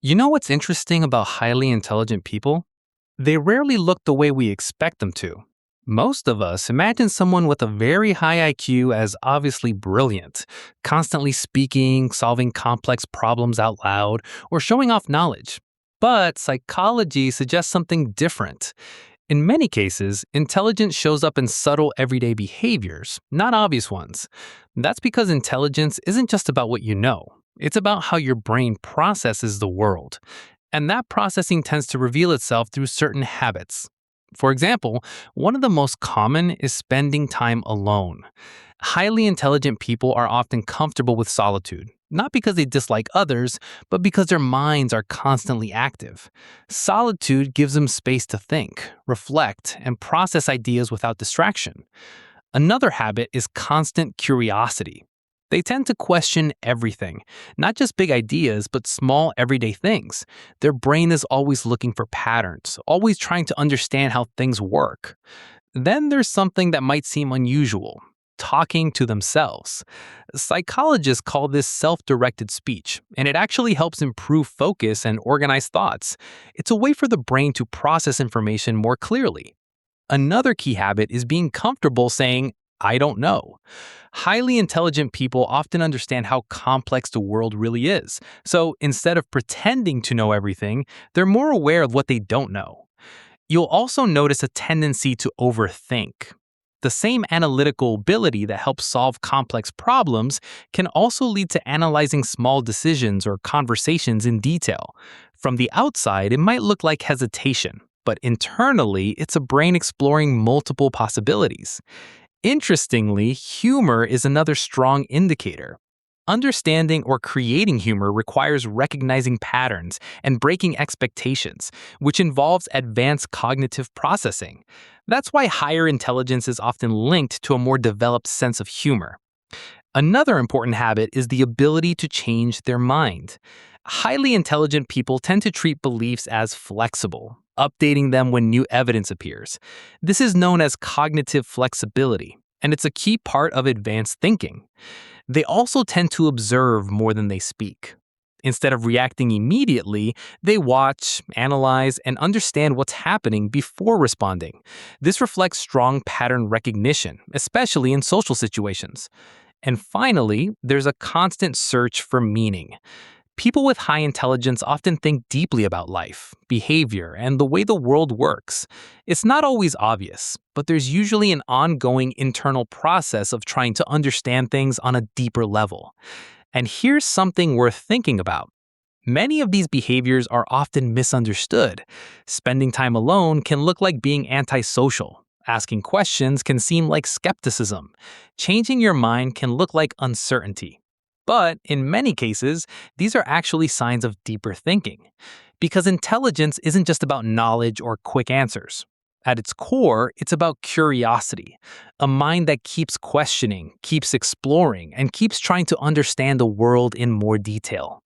You know what's interesting about highly intelligent people? They rarely look the way we expect them to. Most of us imagine someone with a very high IQ as obviously brilliant, constantly speaking, solving complex problems out loud, or showing off knowledge. But psychology suggests something different. In many cases, intelligence shows up in subtle everyday behaviors, not obvious ones. That's because intelligence isn't just about what you know, it's about how your brain processes the world. And that processing tends to reveal itself through certain habits. For example, one of the most common is spending time alone. Highly intelligent people are often comfortable with solitude, not because they dislike others, but because their minds are constantly active. Solitude gives them space to think, reflect, and process ideas without distraction. Another habit is constant curiosity. They tend to question everything, not just big ideas, but small everyday things. Their brain is always looking for patterns, always trying to understand how things work. Then there's something that might seem unusual: talking to themselves. Psychologists call this self directed speech, and it actually helps improve focus and organize thoughts. It's a way for the brain to process information more clearly. Another key habit is being comfortable saying, "I don't know." Highly intelligent people often understand how complex the world really is. So instead of pretending to know everything, they're more aware of what they don't know. You'll also notice a tendency to overthink. The same analytical ability that helps solve complex problems can also lead to analyzing small decisions or conversations in detail. From the outside, it might look like hesitation, but internally, it's a brain exploring multiple possibilities. Interestingly, humor is another strong indicator. Understanding or creating humor requires recognizing patterns and breaking expectations, which involves advanced cognitive processing. That's why higher intelligence is often linked to a more developed sense of humor. Another important habit is the ability to change their mind. Highly intelligent people tend to treat beliefs as flexible, updating them when new evidence appears. This is known as cognitive flexibility, and it's a key part of advanced thinking. They also tend to observe more than they speak. Instead of reacting immediately, they watch, analyze, and understand what's happening before responding. This reflects strong pattern recognition, especially in social situations. And finally, there's a constant search for meaning. People with high intelligence often think deeply about life, behavior, and the way the world works. It's not always obvious, but there's usually an ongoing internal process of trying to understand things on a deeper level. And here's something worth thinking about. Many of these behaviors are often misunderstood. Spending time alone can look like being antisocial. Asking questions can seem like skepticism. Changing your mind can look like uncertainty. But in many cases, these are actually signs of deeper thinking. Because intelligence isn't just about knowledge or quick answers. At its core, it's about curiosity, a mind that keeps questioning, keeps exploring, and keeps trying to understand the world in more detail.